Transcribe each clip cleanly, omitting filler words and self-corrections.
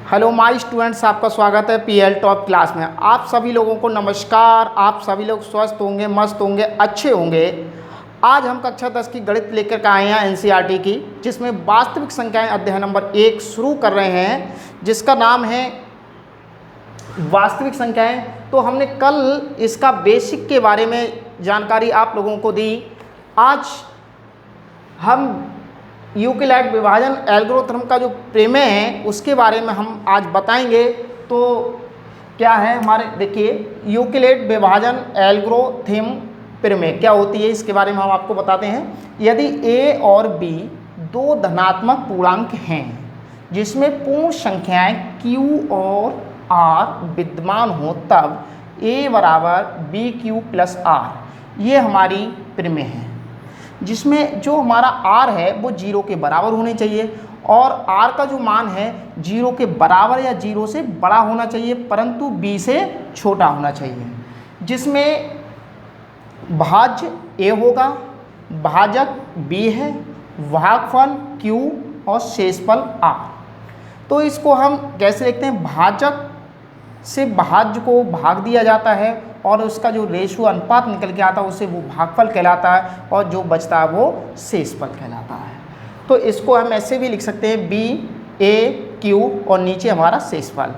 Hello my students, आपका स्वागत है पीएल टॉप क्लास में। आप सभी लोगों को नमस्कार। आप सभी लोग स्वस्थ होंगे, मस्त होंगे, अच्छे होंगे। आज हम कक्षा 10 की गणित लेकर के आए हैं एनसीईआरटी की, जिसमें वास्तविक संख्याएं अध्याय नंबर 1 शुरू कर रहे हैं, जिसका नाम है वास्तविक संख्याएं। तो हमने कल इसका बेसिक के बारे में जानकारी आप लोगों को दी। आज हम यूक्लिड विभाजन एल्गोरिथम का जो प्रमेय है उसके बारे में हम आज बताएंगे। तो क्या है हमारे, देखिए यूक्लिड विभाजन एल्गोरिथम प्रमेय क्या होती है, इसके बारे में हम आपको बताते हैं। यदि a और b दो धनात्मक पूर्णांक हैं जिसमें पूर्ण संख्याएं q और r विद्यमान हो, तब a बराबर बी क्यू प्लस आर, ये हमारी प्रमेय है। जिसमें जो हमारा r है वो 0 के बराबर होने चाहिए और r का जो मान है 0 के बराबर या 0 से बड़ा होना चाहिए, परंतु b से छोटा होना चाहिए। जिसमें भाज्य a होगा, भाजक b है, भागफल q और शेषफल r। तो इसको हम कैसे लिखते हैं, भाजक से भाज्य को भाग दिया जाता है और उसका जो रेशियो अनुपात निकल के आता है उसे वो भागफल कहलाता है और जो बचता है वो शेषफल कहलाता है। तो इसको हम ऐसे भी लिख सकते हैं बी ए क्यू और नीचे हमारा शेषफल।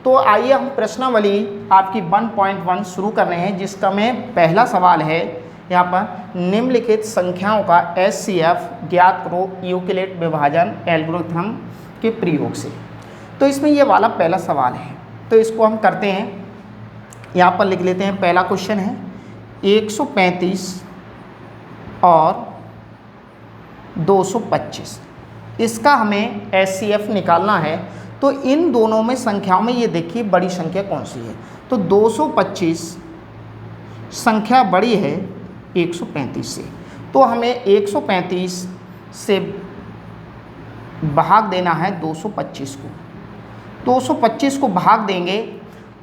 तो आइए हम प्रश्नावली आपकी 1.1 शुरू कर रहे हैं, जिसका में पहला सवाल है यहाँ पर, निम्नलिखित संख्याओं का एचसीएफ ज्ञात करो यूक्लिड विभाजन एल्गोरिथम के प्रयोग से। तो इसमें ये वाला पहला सवाल है, तो इसको हम करते हैं। यहाँ पर लिख लेते हैं, पहला क्वेश्चन है 135 और 225, इसका हमें एचसीएफ निकालना है। तो इन दोनों में संख्याओं में ये देखिए बड़ी संख्या कौन सी है, तो 225 संख्या बड़ी है 135 से, तो हमें 135 से भाग देना है 225 को। 225 को भाग देंगे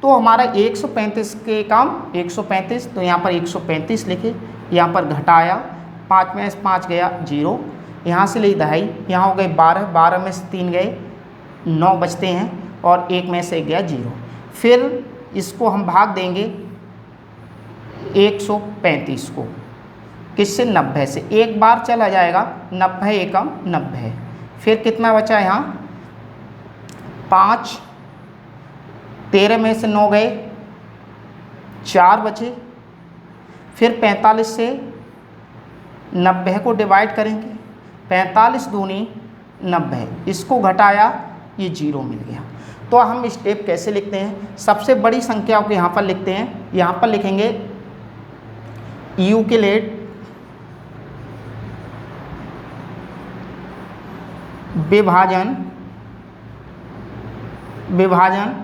तो हमारा 135 के काम 135, तो यहाँ पर 135 लिखे, यहाँ पर घटाया, 5 में से 5 गया 0, यहाँ से ले दहाई, यहाँ हो गए 12, 12 में से 3 गए 9 बचते हैं और 1 में से गया 0। फिर इसको हम भाग देंगे 135 को किससे, 90 से, एक बार चला जाएगा, 90 एकम 90। फिर कितना बचा यहाँ 5, 13 में से 9 गए 4 बचे। फिर 45 से 90 को डिवाइड करेंगे, 45 दूनी 90, इसको घटाया ये 0 मिल गया। तो हम स्टेप कैसे लिखते हैं, सबसे बड़ी संख्याओं को यहाँ पर लिखते हैं। यहाँ पर लिखेंगे यूक्लिड विभाजन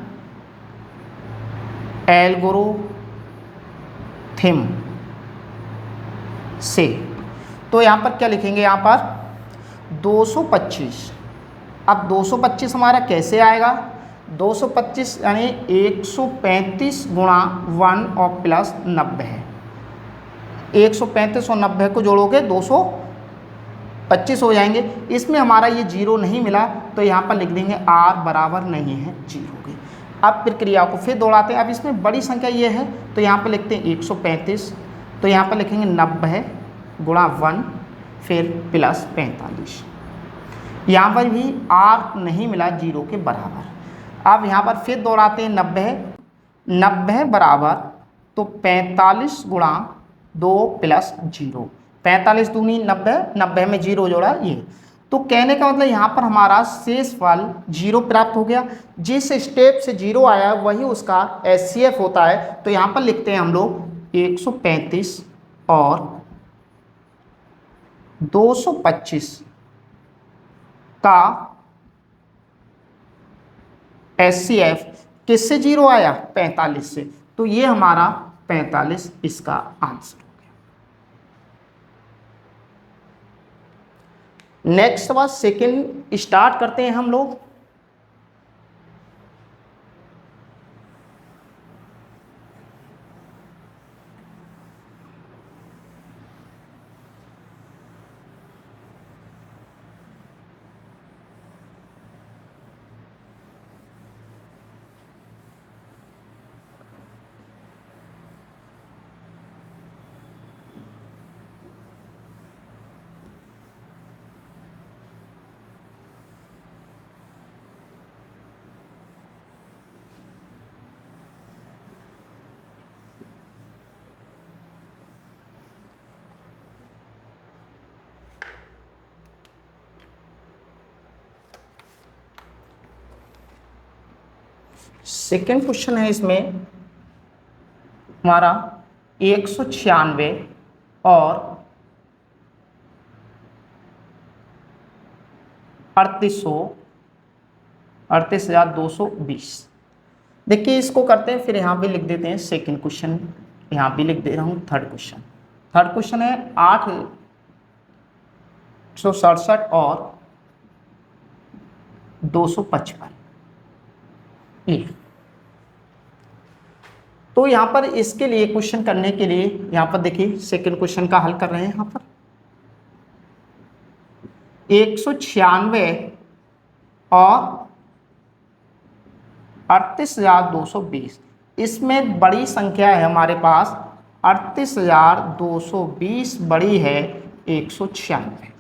एल्गोरिथम से। तो यहाँ पर क्या लिखेंगे, यहाँ पर 225। अब 225 हमारा कैसे आएगा, 225 यानी 135 गुणा 1 और प्लस 90 है। 135 और 90 को जोड़ोगे 225 हो जाएंगे। इसमें हमारा ये 0 नहीं मिला, तो यहाँ पर लिख देंगे r बराबर नहीं है 0 के। अब प्रक्रिया को फिर दोहराते हैं। अब इसमें बड़ी संख्या ये है, तो यहाँ पर लिखते हैं 135, तो यहाँ पर लिखेंगे 90 गुणा 1 फिर प्लस 45। यहाँ पर भी r नहीं मिला 0 के बराबर। अब यहाँ पर फिर दोहराते हैं 90 बराबर, तो 45 गुणा 2 प्लस 0, 45 दूनी 90, 90 में 0 जोड़ा ये। तो कहने का मतलब यहाँ पर हमारा शेषफल 0 प्राप्त हो गया। जिस स्टेप से 0 आया वही उसका एचसीएफ होता है। तो यहाँ पर लिखते हैं हम लोग 135 और 225 का एचसीएफ किससे 0 आया, 45 से, तो ये हमारा 45 इसका आंसर हो गया। नेक्स्ट बात सेकंड स्टार्ट करते हैं हम लोग। सेकेंड क्वेश्चन है इसमें हमारा 196 और 38,220। देखिए इसको करते हैं, फिर यहाँ भी लिख देते हैं सेकेंड क्वेश्चन, यहाँ भी लिख दे रहा हूँ थर्ड क्वेश्चन। थर्ड क्वेश्चन है 867 और 255। ये तो यहाँ पर इसके लिए क्वेश्चन करने के लिए यहाँ पर देखिए सेकेंड क्वेश्चन का हल कर रहे हैं। यहाँ पर 196 और 38,220, इसमें बड़ी संख्या है हमारे पास 38,220 बड़ी है 196।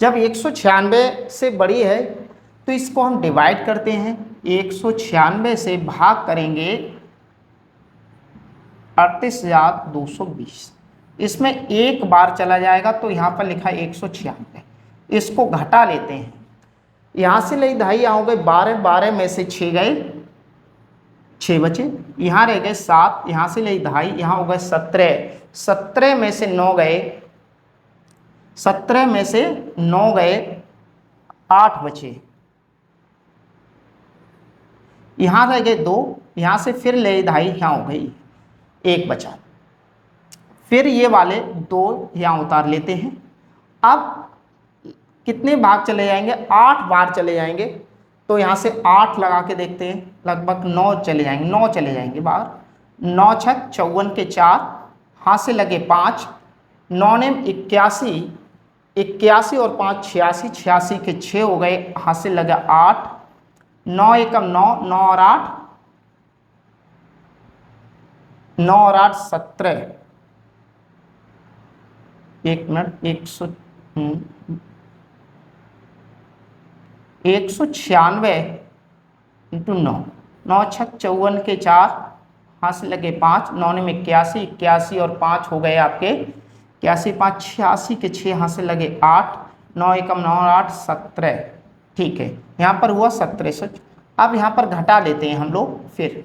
जब 196 से बड़ी है तो इसको हम डिवाइड करते हैं, 196 से भाग करेंगे 38,220। इसमें एक बार चला जाएगा तो यहाँ पर लिखा 196, इसको घटा लेते हैं। यहाँ से ले ढाई यहाँ हो गए 12, 12 में से 6 गए, 6 बचे, यहाँ रह गए 7, यहाँ से ले ढाई यहाँ हो गए 17, 17 में से 9 गए, 17 में से 9 गए, 8 बचे, यहाँ रह गए 2, यहाँ से फिर ले ढाई यहाँ हो गई 1 बचा, फिर ये वाले 2 यहाँ उतार लेते हैं। अब कितने भाग चले जाएंगे, 8 बार चले जाएंगे, तो यहाँ से 8 लगा के देखते हैं, लगभग 9 चले जाएंगे, 9 चले जाएंगे बाहर, 9 छक 54 के 4, हाथ से लगे 5, 9 ने 81, 81 और 5 86, 86 के 6 हो गए, हाथ से लगा 8, 9 एकम 9, 9 और 8, 9 और 8 17, 1 मिनट 196 इंटू 9, 9 छक 54 के 4, हाथ से लगे 5, 9 ने 81, 81 और 5 हो गए आपके 81, 5 86 के 6, हाथ से लगे 8, 9 एकम 9 और 8 17। ठीक है, यहाँ पर हुआ 1700। अब यहाँ पर घटा लेते हैं हम लोग, फिर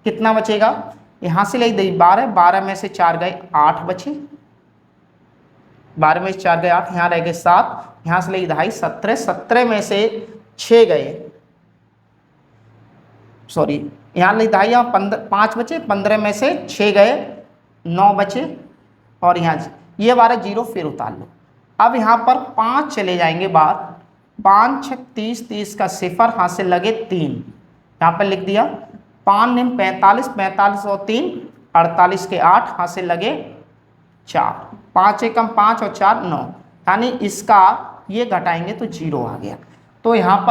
कितना बचेगा, यहाँ से ले गई 12, 12 में से 4 गए 8 बचे, 12 में से 4 गए 8, यहाँ रह गए 7, यहाँ से ले ढाई 17, 17 में से 6 गए, सॉरी यहाँ ले ढाई, यहाँ 5 बचे, 15 में से 6 गए 9 बचे, और यहाँ ये 12 जीरो फिर उतार लो। अब यहाँ पर 5 चले जाएंगे बाहर, 5 छक 30, 30 का 0, हाथ से लगे 3, यहाँ पर लिख दिया, 5 निम 45, 45 और 3 48 के 8, हाथ से लगे 4, 5 एकम 5 और 4 9, यानी इसका ये घटाएंगे तो 0 आ गया। तो यहाँ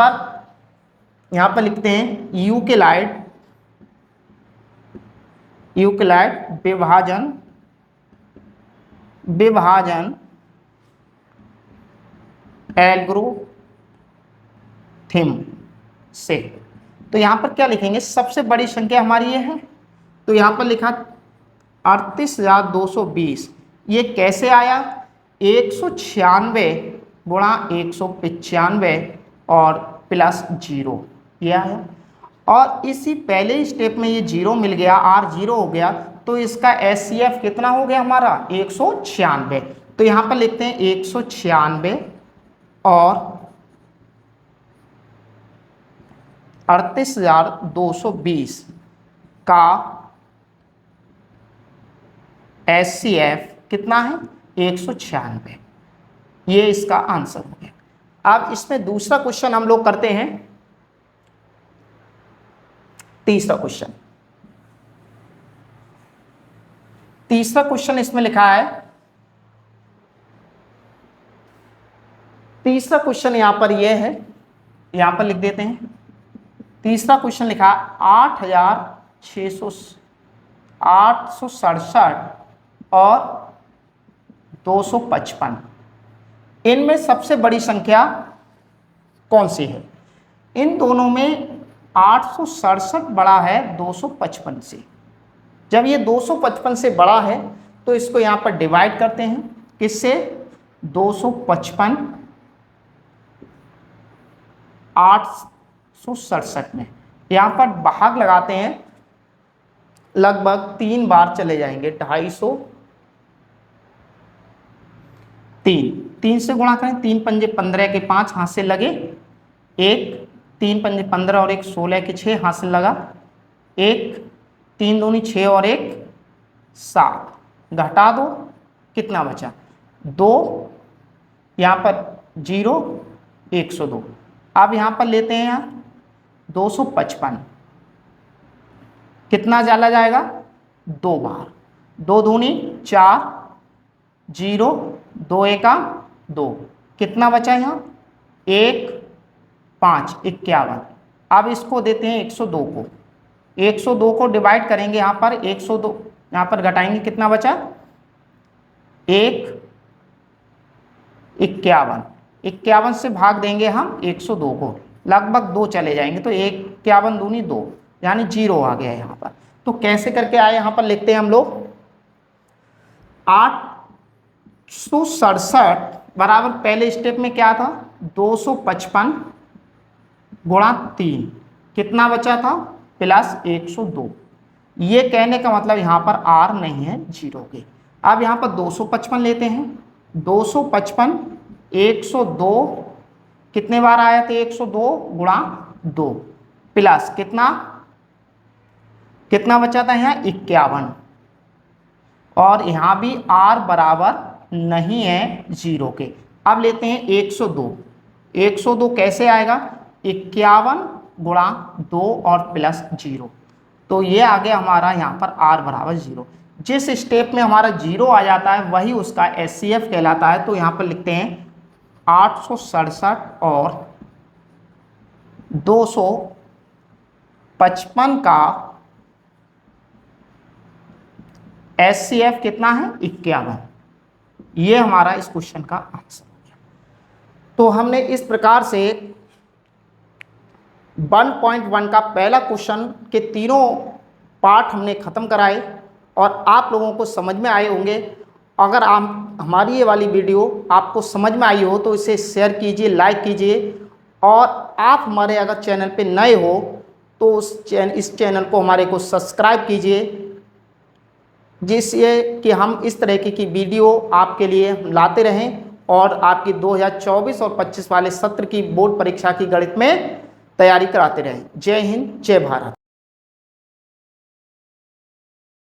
पर लिखते हैं यूक्लिड विभाजन एल्गोरिथम से। तो यहाँ पर क्या लिखेंगे, सबसे बड़ी संख्या हमारी ये है, तो यहाँ पर लिखा 38,220, ये कैसे आया, 196 गुणा 195 और प्लस 0 ये आया, और इसी पहले स्टेप में ये 0 मिल गया, R 0 हो गया, तो इसका SCF कितना हो गया हमारा 196। तो यहाँ पर लिखते हैं 196 और 38,220 का SCF कितना है 196, ये इसका आंसर हो गया। अब इसमें दूसरा क्वेश्चन हम लोग करते हैं, तीसरा क्वेश्चन इसमें लिखा है, तीसरा क्वेश्चन यहां पर ये है, यहां पर लिख देते हैं, तीसरा क्वेश्चन लिखा 8,867 और 255, इनमें सबसे बड़ी संख्या कौन सी है। इन दोनों में 867 बड़ा है 255 से। जब ये 255 से बड़ा है तो इसको यहाँ पर डिवाइड करते हैं, किससे, 255 867 में, यहाँ पर भाग लगाते हैं, लगभग 3 बार चले जाएंगे। 250, 3 से गुणा करें, 3 पंजे 15 के 5 हाथ से लगे, 1, 3 पंजे 15 और 1 16 के 6 हाथ से लगा, 1, 3 दूनी 6 और 1 7, घटा दो, कितना बचा 2, यहाँ पर 0, 102। अब यहाँ पर लेते हैं यहाँ 255, कितना चला जाएगा 2 बार, 2 दूनी 4, 0, 2 एका 2, कितना बचा यहाँ 1, 5, 51। अब इसको देते हैं 102 को, 102 को डिवाइड करेंगे यहाँ पर 102, यहाँ पर घटाएंगे, कितना बचा 1, 51, 51 से भाग देंगे हम 102 को, लगभग 2 चले जाएंगे, तो 51 दूनी 2, यानी 0 आ गया यहाँ पर। तो कैसे करके आए, यहाँ पर लिखते हैं हम लोग 867 बराबर, पहले स्टेप में क्या था 255 गुणा 3, कितना बचा था प्लस 102। ये कहने का मतलब यहाँ पर r नहीं है 0 के। अब यहाँ पर 255 लेते हैं, 255 102 कितने बार आया था 102 गुणा 2 प्लस कितना बचा था यहाँ 51, और यहाँ भी r बराबर नहीं है 0 के। अब लेते हैं 102, 102 कैसे आएगा 51 गुणा 2 और प्लस 0, तो ये आ गया हमारा यहाँ पर r बराबर 0। जिस स्टेप में हमारा 0 आ जाता है वही उसका SCF कहलाता है। तो यहाँ पर लिखते हैं 867 और 255 का SCF कितना है 51। ये हमारा इस क्वेश्चन का आंसर हो गया। तो हमने इस प्रकार से 1.1 का पहला क्वेश्चन के तीनों पार्ट हमने खत्म कराए और आप लोगों को समझ में आए होंगे। अगर आप हमारी ये वाली वीडियो आपको समझ में आई हो तो इसे शेयर कीजिए, लाइक कीजिए, और आप हमारे अगर चैनल पे नए हो तो इस चैनल को हमारे को सब्सक्राइब कीजिए, जिससे कि हम इस तरह की वीडियो आपके लिए लाते रहें और आपकी 2024 और 25 वाले सत्र की बोर्ड परीक्षा की गणित में तैयारी कराते रहें। जय हिंद, जय भारत।